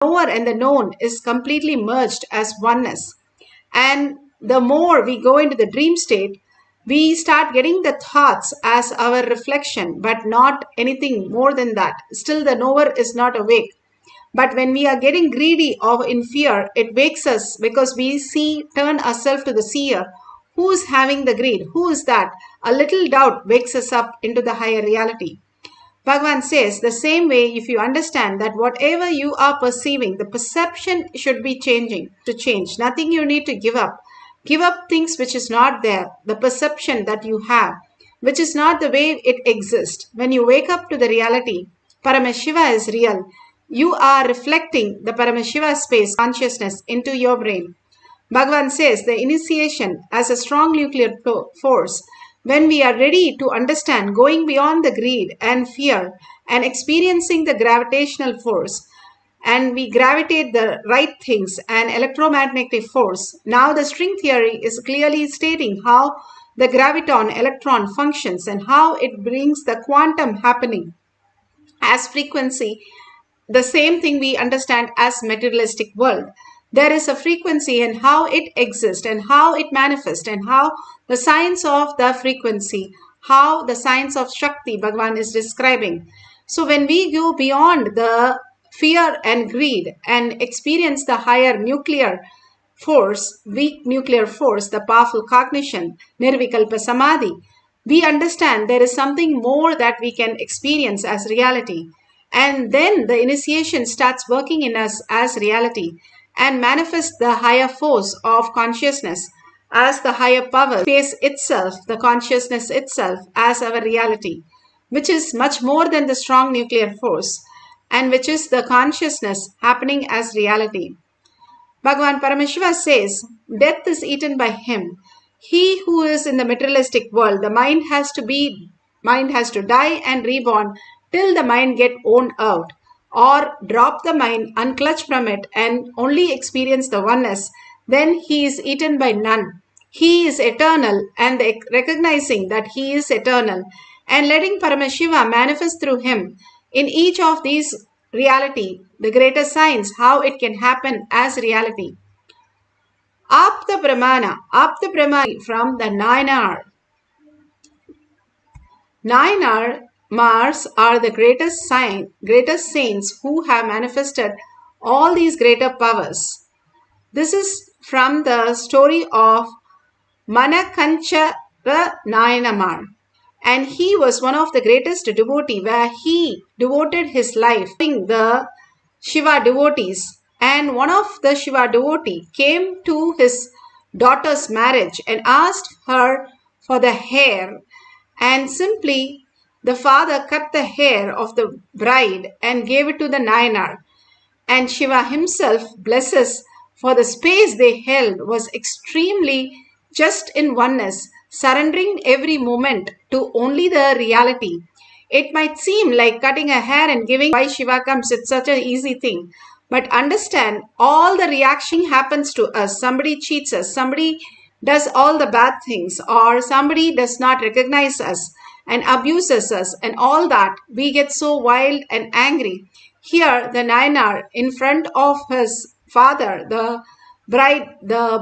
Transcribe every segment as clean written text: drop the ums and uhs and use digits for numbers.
knower and the known is completely merged as oneness. And the more we go into the dream state, we start getting the thoughts as our reflection, but not anything more than that. Still, the knower is not awake. But when we are getting greedy or in fear, it wakes us because we turn ourselves to the seer. Who is having the greed? Who is that? A little doubt wakes us up into the higher reality. Bhagavan says, the same way, if you understand that whatever you are perceiving, the perception should be changing to change. Nothing you need to give up. Give up things which is not there, the perception that you have, which is not the way it exists. When you wake up to the reality, Paramashiva is real. You are reflecting the Paramashiva space consciousness into your brain. Bhagavan says the initiation as a strong nuclear force, when we are ready to understand going beyond the greed and fear and experiencing the gravitational force, and we gravitate the right things and electromagnetic force. Now the string theory is clearly stating how the graviton electron functions and how it brings the quantum happening as frequency. The same thing we understand as materialistic world. There is a frequency and how it exists and how it manifests and how the science of the frequency, how the science of Shakti Bhagavan is describing. So when we go beyond the fear and greed and experience the higher nuclear force, weak nuclear force, the powerful cognition, Nirvikalpa Samadhi, we understand there is something more that we can experience as reality. And then the initiation starts working in us as reality and manifests the higher force of consciousness as the higher power, space itself, the consciousness itself as our reality, which is much more than the strong nuclear force and which is the consciousness happening as reality. Bhagavan Paramashiva says, death is eaten by him. He who is in the materialistic world, the mind has to die and reborn till the mind get owned out, or drop the mind, unclutch from it and only experience the oneness, then he is eaten by none. He is eternal, and recognizing that he is eternal and letting Paramashiva manifest through him in each of these reality, the greater science, how it can happen as reality. Apta Brahmana from the Nayanar. Nayanar Mars are the greatest saints who have manifested all these greater powers. This is from the story of Manakanchara Nayanamar. And he was one of the greatest devotee where he devoted his life to the Shiva devotees. And one of the Shiva devotee came to his daughter's marriage and asked her for the hair, and simply the father cut the hair of the bride and gave it to the Nayanar. And Shiva himself blesses, for the space they held was extremely just in oneness, surrendering every moment to only the reality. It might seem like cutting a hair and giving why Shiva comes, it's such an easy thing. But understand, all the reaction happens to us. Somebody cheats us, somebody does all the bad things, or somebody does not recognize us and abuses us, and all that, we get so wild and angry. Here, the Nayanar, in front of his father, the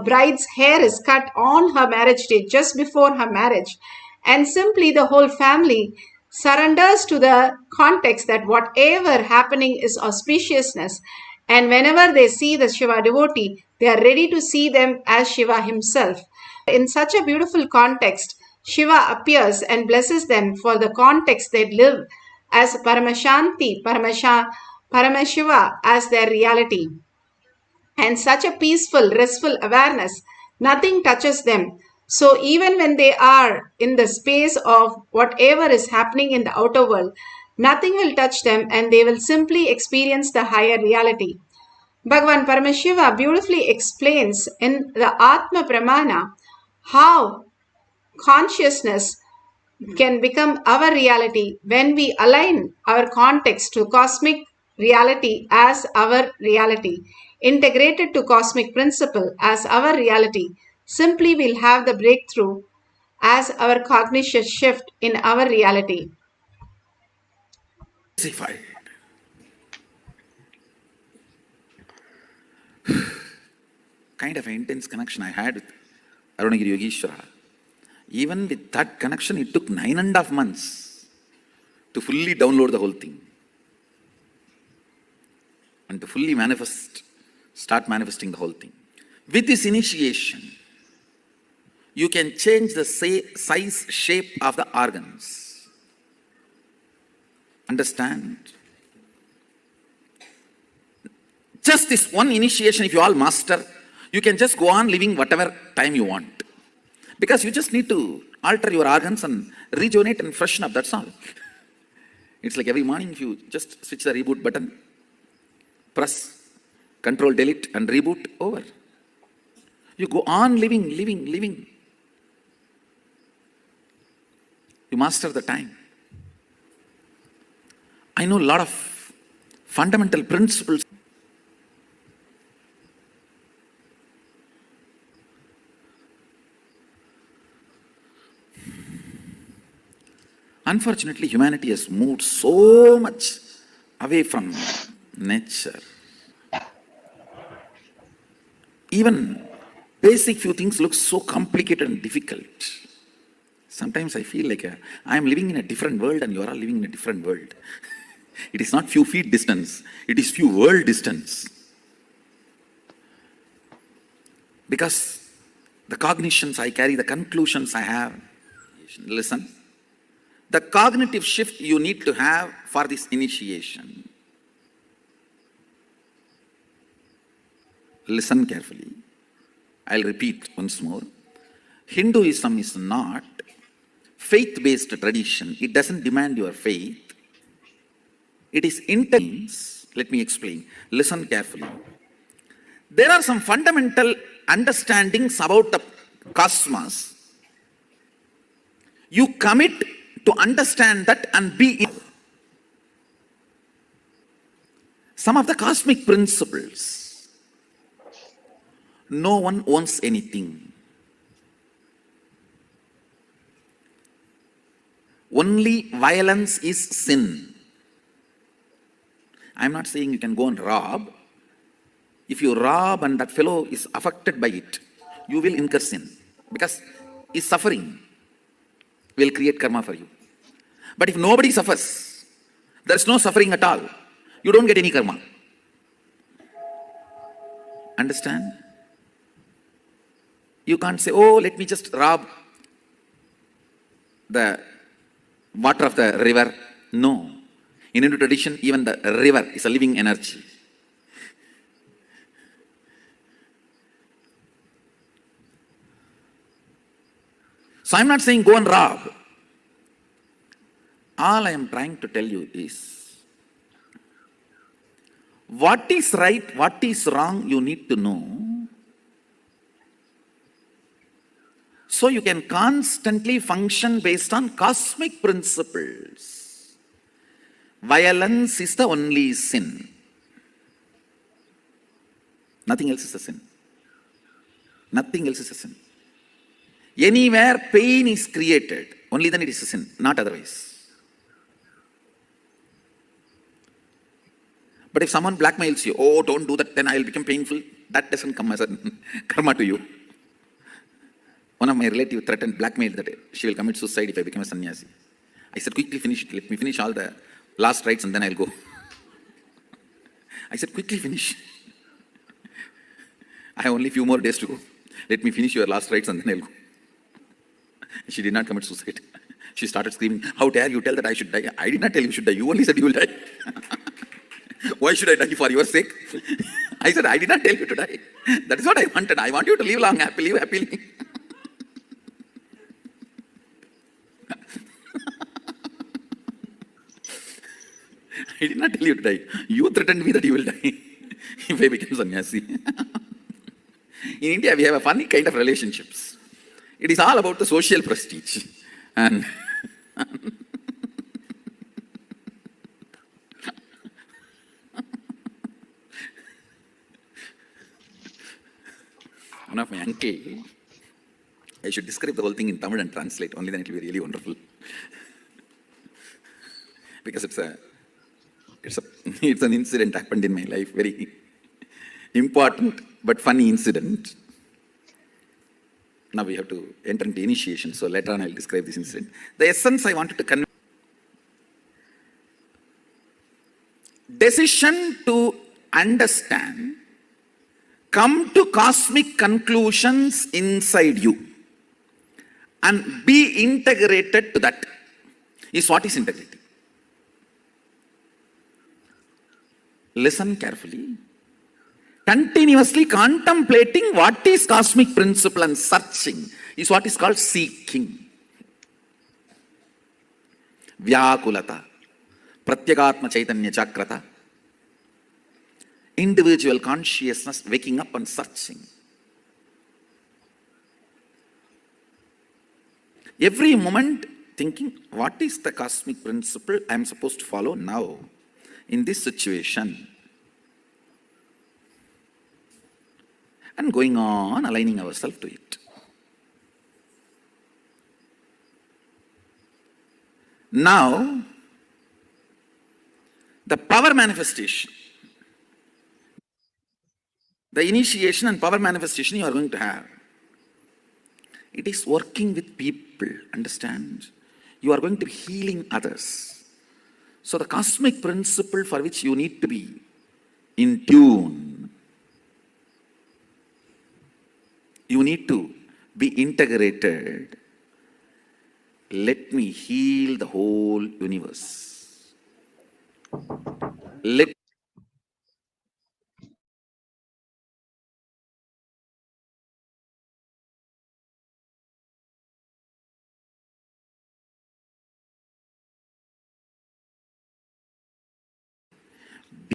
bride's hair is cut on her marriage day, just before her marriage. And simply the whole family surrenders to the context that whatever happening is auspiciousness. And whenever they see the Shiva devotee, they are ready to see them as Shiva himself. In such a beautiful context, Shiva appears and blesses them for the context they live as Paramashanti, Paramashiva as their reality. And such a peaceful, restful awareness, nothing touches them. So even when they are in the space of whatever is happening in the outer world, nothing will touch them and they will simply experience the higher reality. Bhagavan Paramashiva beautifully explains in the Atma Pramana how consciousness can become our reality when we align our context to cosmic reality as our reality, integrated to cosmic principle as our reality. Simply we'll have the breakthrough as our cognition shift in our reality. kind of intense connection I had with Arunagiri Yogeshwara, even with that connection, it took 9.5 months to fully download the whole thing and to fully start manifesting the whole thing. With this initiation, you can change the size, shape of the organs. Understand? Just this one initiation, if you all master, you can just go on living whatever time you want. Because you just need to alter your organs and rejuvenate and freshen up, that's all. It's like every morning if you just switch the reboot button, press, control, delete and reboot, over. You go on living. You master the time. I know a lot of fundamental principles. Unfortunately, humanity has moved so much away from nature. Even basic few things look so complicated and difficult. Sometimes I feel like I am living in a different world and you are all living in a different world. It is not few feet distance, it is few world distance. Because the cognitions I carry, the conclusions I have, listen. The cognitive shift you need to have for this initiation. Listen carefully. I'll repeat once more. Hinduism is not faith-based tradition. It doesn't demand your faith. It is intense. Let me explain. Listen carefully. There are some fundamental understandings about the cosmos. You commit to understand that and be in. Some of the cosmic principles. No one owns anything. Only violence is sin. I'm not saying you can go and rob. If you rob and that fellow is affected by it, you will incur sin. Because he's suffering. Will create karma for you. But if nobody suffers, there's no suffering at all, you don't get any karma. Understand? You can't say, oh, let me just rob the water of the river. No. In Hindu tradition, even the river is a living energy. So I'm not saying go and rob. All I am trying to tell you is, what is right, what is wrong, you need to know. So you can constantly function based on cosmic principles. Violence is the only sin. Nothing else is a sin. Nothing else is a sin. Anywhere pain is created, only then it is a sin, not otherwise. But if someone blackmails you, oh, don't do that, then I will become painful, that doesn't come as a karma to you. One of my relatives threatened, blackmailed that she will commit suicide if I become a sannyasi. I said, quickly finish it, let me finish all the last rites and then I'll go. I said, quickly finish. I have only few more days to go. Let me finish your last rites and then I'll go. She did not commit suicide. She started screaming, how dare you tell that I should die? I did not tell you should die, you only said you will die. Why should I die for your sake? I said, I did not tell you to die. That is what I wanted. I want you to live long, happily, live happily. I did not tell you to die. You threatened me that you will die if I become sannyasi. In India, we have a funny kind of relationships. It is all about the social prestige. And one of my uncle, I should describe the whole thing in Tamil and translate, only then it will be really wonderful. Because it's an incident happened in my life, very important but funny incident. Now we have to enter into initiation, so later on I'll describe this incident. The essence I wanted to convey. Decision to understand, come to cosmic conclusions inside you and be integrated to that is what is integrity. Listen carefully. Continuously contemplating what is cosmic principle and searching is what is called seeking. Vyakulata, Pratyakatma Chaitanya Chakrata, individual consciousness waking up and searching. Every moment thinking, what is the cosmic principle I am supposed to follow now in this situation? And going on aligning ourselves to it. Now, the power manifestation, the initiation and power manifestation you are going to have, it is working with people, understand? You are going to be healing others. So the cosmic principle for which you need to be in tune, you need to be integrated. Let me heal the whole universe. Let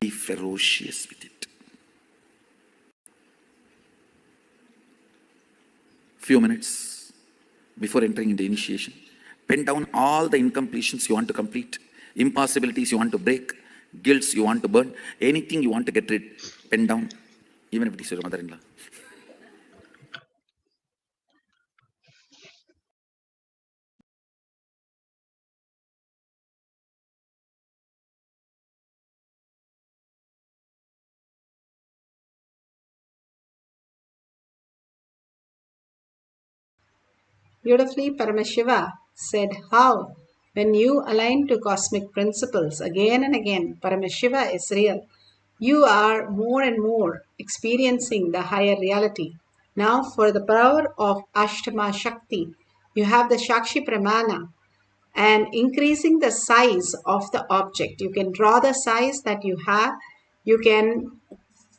be ferocious with it. Few minutes before entering into initiation, pen down all the incompletions you want to complete, impossibilities you want to break, guilts you want to burn, anything you want to get rid, pen down, even if it is your mother-in-law. Beautifully, Paramashiva said how, when you align to cosmic principles again and again, Paramashiva is real. You are more and more experiencing the higher reality. Now, for the power of Ashtama Shakti, you have the Shakshi Pramana and increasing the size of the object. You can draw the size that you have. You can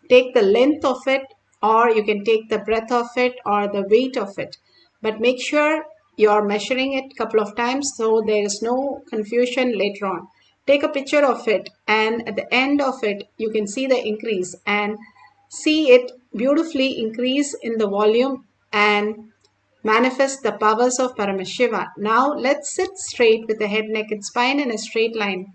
take the length of it, or you can take the breadth of it or the weight of it, but make sure you're measuring it a couple of times so there is no confusion later on. Take a picture of it, and at the end of it you can see the increase and see it beautifully increase in the volume and manifest the powers of Paramashiva. Now let's sit straight with the head, neck and spine in a straight line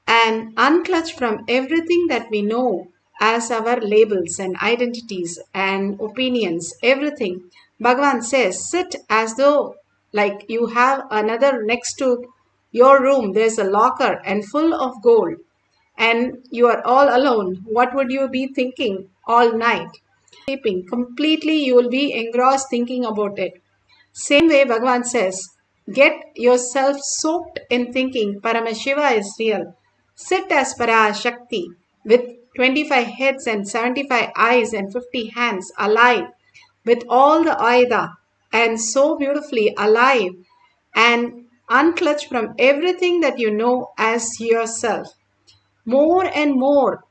and unclutch from everything that we know as our labels and identities and opinions, everything. Bhagavan says, sit as though like you have another next to your room, there's a locker and full of gold, and you are all alone. What would you be thinking all night? Sleeping completely, you will be engrossed thinking about it. Same way, Bhagavan says, get yourself soaked in thinking Paramashiva is real. Sit as Parashakti with 25 heads and 75 eyes and 50 hands, alive with all the Aida and so beautifully alive, and unclutch from everything that you know as yourself. More and more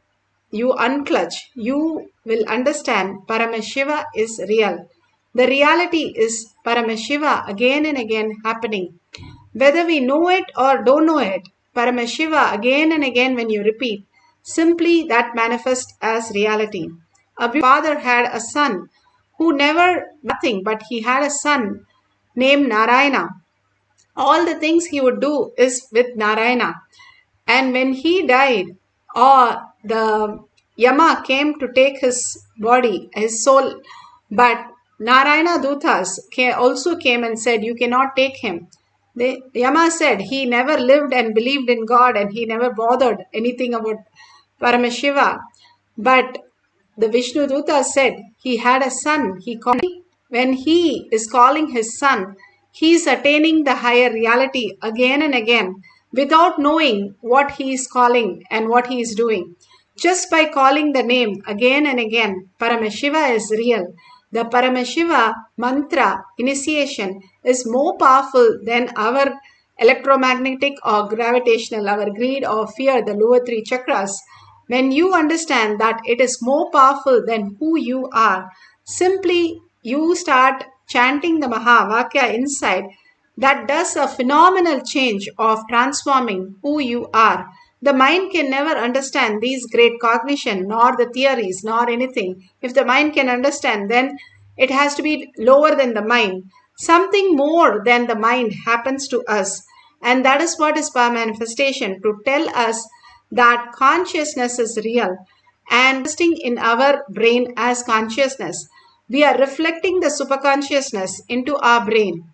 you unclutch, you will understand Paramashiva is real. The reality is Paramashiva again and again happening. Whether we know it or don't know it, Paramashiva again and again when you repeat, simply that manifests as reality. A father had a son who never nothing, but he had a son named Narayana. All the things he would do is with Narayana. And when he died, the Yama came to take his body, his soul, but Narayana Dutas also came and said, you cannot take him. The Yama said he never lived and believed in God and he never bothered anything about Paramashiva. But the Vishnu Duta said he had a son. When he is calling his son, he is attaining the higher reality again and again without knowing what he is calling and what he is doing. Just by calling the name again and again, Paramashiva is real. The Paramashiva mantra initiation is more powerful than our electromagnetic or gravitational, our greed or fear, the lower three chakras. When you understand that it is more powerful than who you are, simply you start chanting the Mahavakya inside, that does a phenomenal change of transforming who you are. The mind can never understand these great cognition, nor the theories, nor anything. If the mind can understand, then it has to be lower than the mind. Something more than the mind happens to us. And that is what is power manifestation, to tell us that consciousness is real and resting in our brain as consciousness. We are reflecting the superconsciousness into our brain.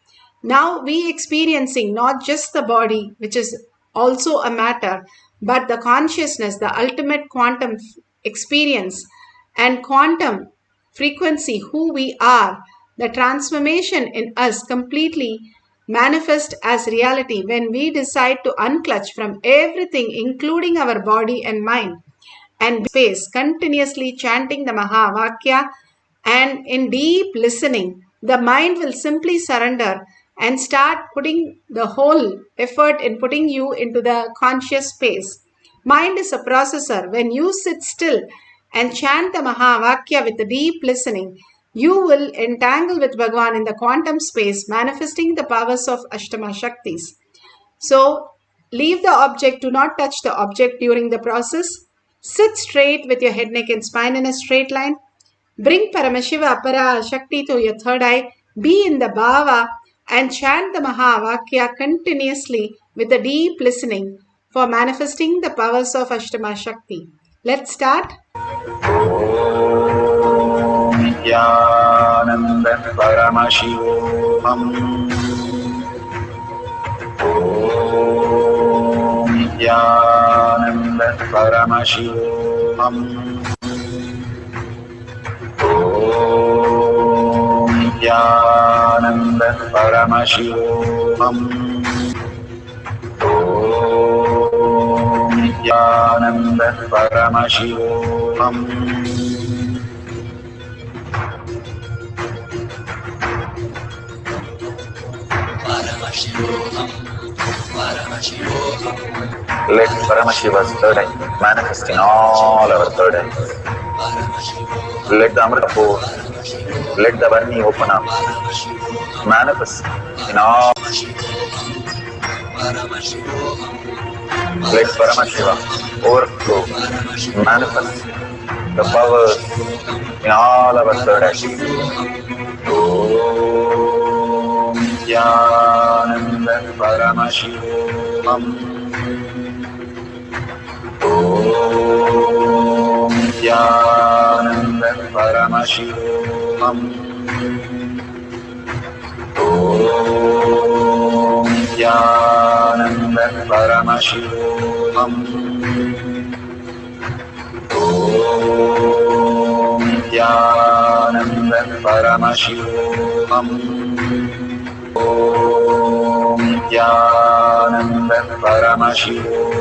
Now we experiencing not just the body, which is also a matter, but the consciousness, the ultimate quantum experience and quantum frequency, who we are, the transformation in us completely manifest as reality when we decide to unclutch from everything, including our body and mind, and space, continuously chanting the Mahavakya, and in deep listening, the mind will simply surrender and start putting the whole effort in putting you into the conscious space. Mind is a processor. When you sit still and chant the Mahavakya with the deep listening, you will entangle with Bhagavan in the quantum space, manifesting the powers of Ashtama Shaktis. So, leave the object, do not touch the object during the process. Sit straight with your head, neck and spine in a straight line. Bring Paramashiva Parashakti to your third eye. Be in the bhava and chant the Mahavakya continuously with a deep listening for manifesting the powers of Ashtama Shakti. Let's start. Nithyananda Paramashivoham. Nithyananda Paramashivoham. Nithyananda Paramashivoham. Nithyananda Paramashivoham. Let Paramashiva's third eye manifest in all our third eyes. Let the Amrita pour, let the Varni open up, manifest in all. Let Paramashiva overflow, manifest the powers in all our third eyes. Nithyananda Paramashivoham. Nithyananda Paramashivoham. Nithyananda Paramashivoham. Nithyananda Paramashivoham. Nithyananda Paramashivoham.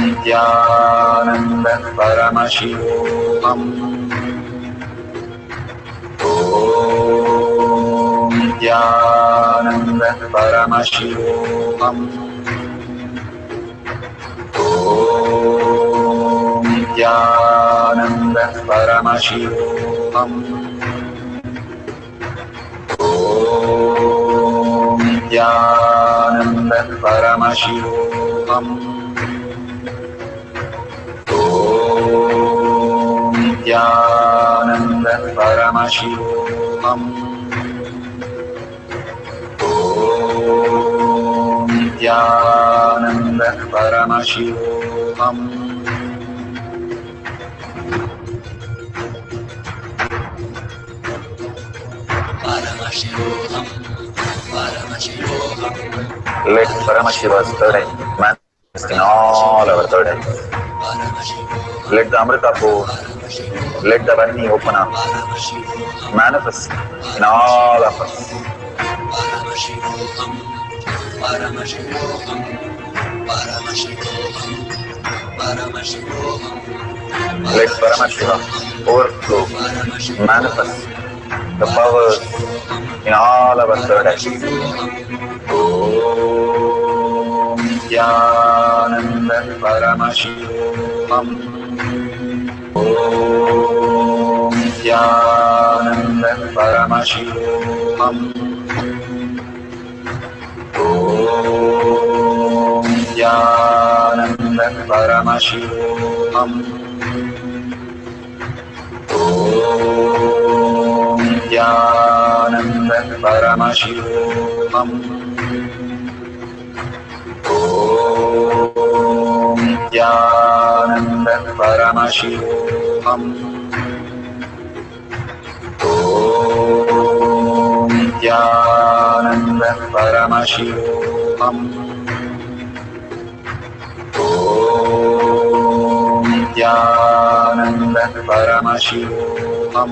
Nithyananda Paramashivoham. Nithyananda Paramashivoham. Nithyananda Paramashivoham. Nithyananda Paramashivoham. Nithyananda Paramashivoham. Nithyananda Paramashivoham. Let Paramashiva's third eye in all our third eyes. Let the Amrita pour, let the Varni open up, manifest in all of us. Paramashivoham, Paramashivoham, Paramashivoham, Paramashivoham. Let Paramashiva overflow, manifest the powers in all our third eyes. Om Nithyananda Paramashivam. Om Nithyananda Paramashivam. Om Nithyananda Paramashivam. Om Nithyananda Paramashivoham. Om Nithyananda Paramashivoham. Om Nithyananda Paramashivoham. Om Nithyananda Paramashivoham. Om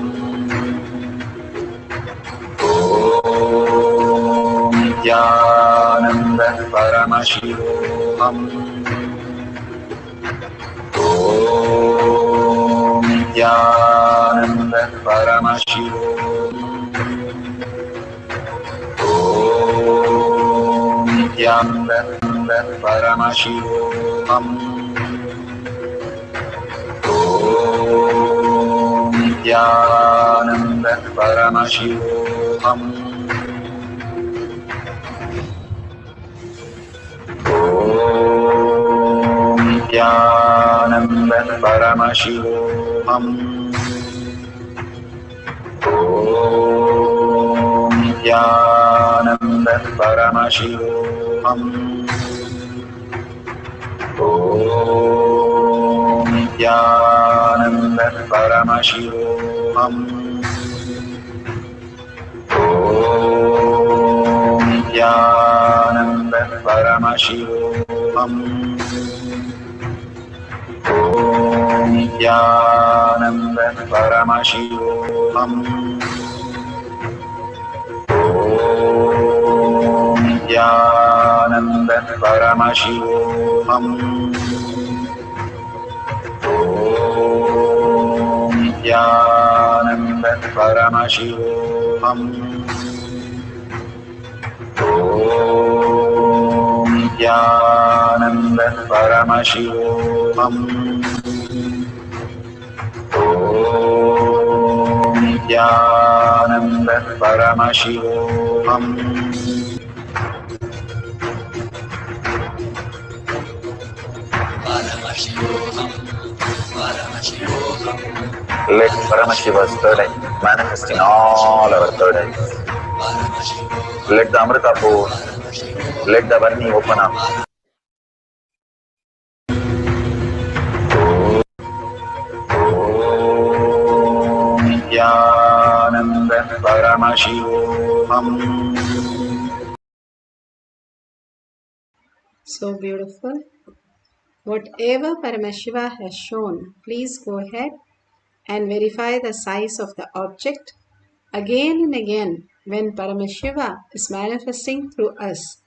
Nithyananda Paramashivoham. Om Nithyananda Paramashivoham. Om Nithyananda Paramashivoham. Om Nithyananda Paramashivoham. Om Nithyananda Paramashivoham. Om Nithyananda Paramashivoham. Om Nithyananda Paramashivoham. Om Nithyananda Paramashivoham. Om Nithyananda Paramashivoham. Om Nithyananda Paramashivoham. Om Nithyananda Paramashivoham. Om Nithyananda Paramashivoham. Om Nithyananda Paramashivoham. Paramashivoham, Paramashivoham. Let Paramashiva's third eye manifest in all our third eyes. Let the Amrita pour, let the Varni open up. Om Nithyananda Paramashivoham. So beautiful. Whatever Paramashiva has shown, please go ahead and verify the size of the object. Again and again, when Paramashiva is manifesting through us,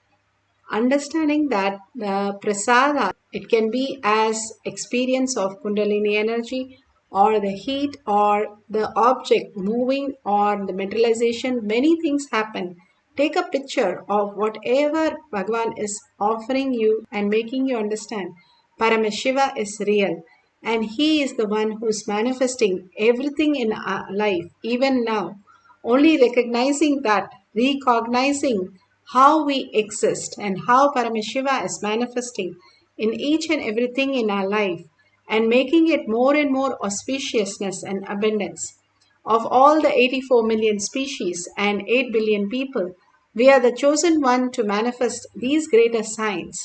understanding that the prasada, it can be as experience of Kundalini energy or the heat or the object moving or the materialization, many things happen. Take a picture of whatever Bhagavan is offering you and making you understand Paramashiva is real and he is the one who is manifesting everything in our life even now. Only recognizing that, recognizing how we exist and how Paramashiva is manifesting in each and everything in our life and making it more and more auspiciousness and abundance. Of all the 84 million species and 8 billion people, we are the chosen one to manifest these greater signs.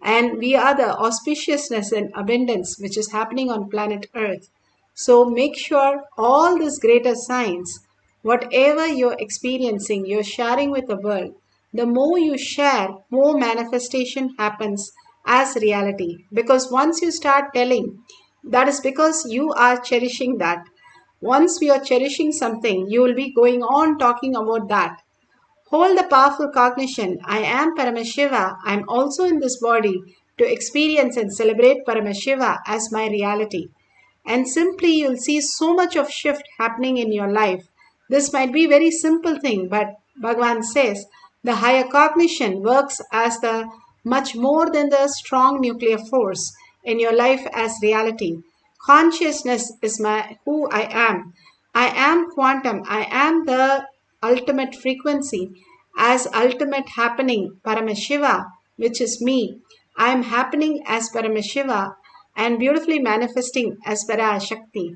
And we are the auspiciousness and abundance which is happening on planet Earth. So make sure all these greater signs, whatever you're experiencing, you're sharing with the world. The more you share, more manifestation happens as reality. Because once you start telling, that is because you are cherishing that. Once we are cherishing something, you will be going on talking about that. Hold the powerful cognition, I am Paramashiva, I am also in this body to experience and celebrate Paramashiva as my reality. And simply you'll see so much of shift happening in your life. This might be a very simple thing, but Bhagavan says the higher cognition works as the much more than the strong nuclear force in your life as reality. Consciousness is my who I am. I am quantum. I am the ultimate frequency as ultimate happening Paramashiva, which is me. I am happening as Paramashiva and beautifully manifesting as Parashakti.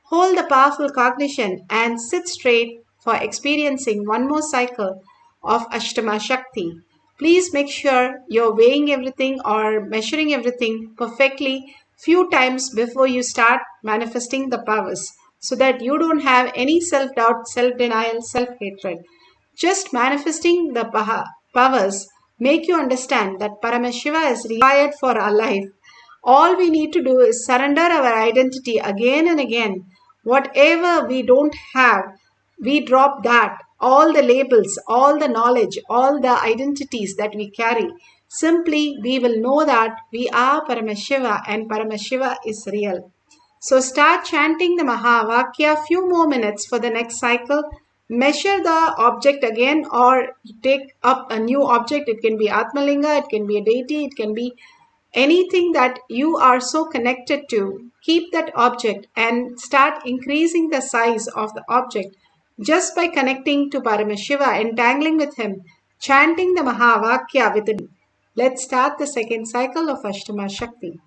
Hold the powerful cognition and sit straight for experiencing one more cycle of Ashtama Shakti. Please make sure you're weighing everything or measuring everything perfectly few times before you start manifesting the powers so that you don't have any self-doubt, self-denial, self-hatred. Just manifesting the powers make you understand that Paramashiva is required for our life. All we need to do is surrender our identity again and again. Whatever we don't have, we drop that. All the labels, all the knowledge, all the identities that we carry. Simply, we will know that we are Paramashiva and Paramashiva is real. So start chanting the Mahavakya few more minutes for the next cycle. Measure the object again or take up a new object. It can be Atmalinga, it can be a deity, it can be anything that you are so connected to. Keep that object and start increasing the size of the object just by connecting to Paramashiva, entangling with him, chanting the Mahavakya with him. Let's start the second cycle of Ashtama Shakti.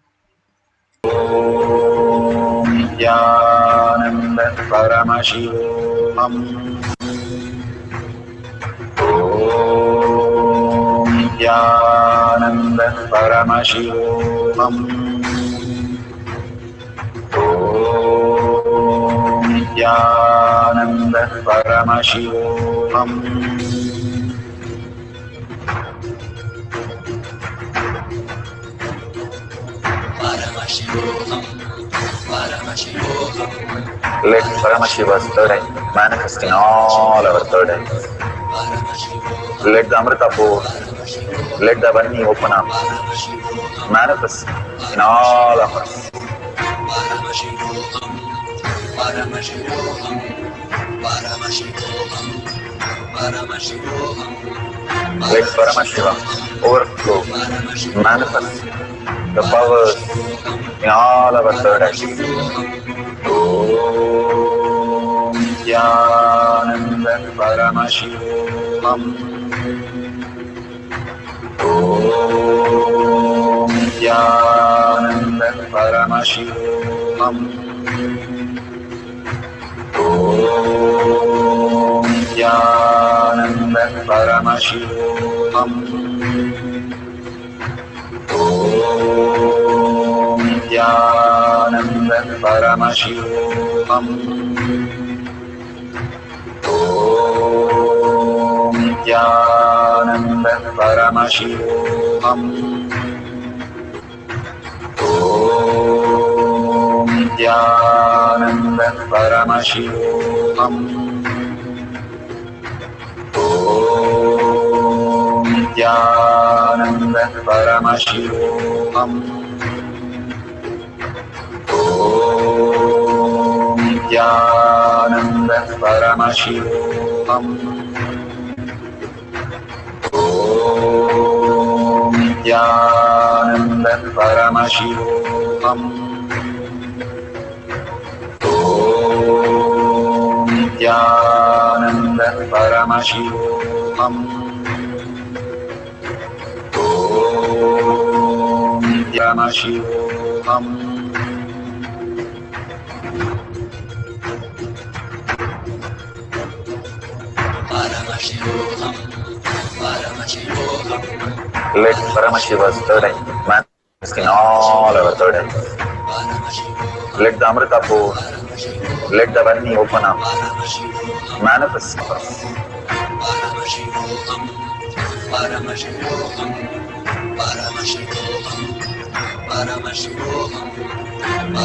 Nithyananda Paramashivoham. Om Nithyananda Paramashivoham. Om Nithyananda Paramashivoham. Let Paramashiva's third eye manifest in all our third eyes. Let the Amrita pour, let the Varni open up, manifest in all of us. Let Paramashiva overflow, manifest the powers in all our third eyes. Om Nithyananda Paramashivoham. Om Nithyananda Paramashivoham. Om Nithyananda Paramashivoham. Om Nithyananda Paramashivoham. Om Nithyananda Paramashivoham. Om Nithyananda Paramashivoham. Om Nithyananda Paramashivoham. Om Nithyananda Paramashivoham. Om Nithyananda Paramashivoham. Om Nithyananda Paramashivoham. Om Paramashivoham. Let Paramashiva's third eye manifest in all our third eyes. Let the Amrita pour, let the Varni open up, manifest us.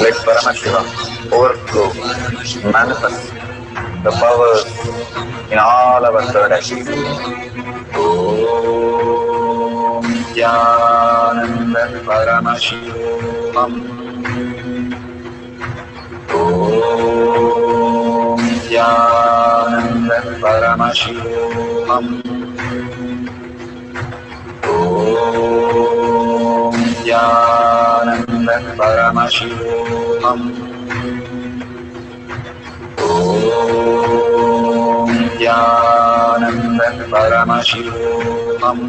Let Paramashiva overflow, manifest the powers in all our third eye. Om Nithyananda Paramashivoham. Om Nithyananda Paramashivoham. Om Nithyananda Paramashivoham. Om Nithyananda Paramashivoham.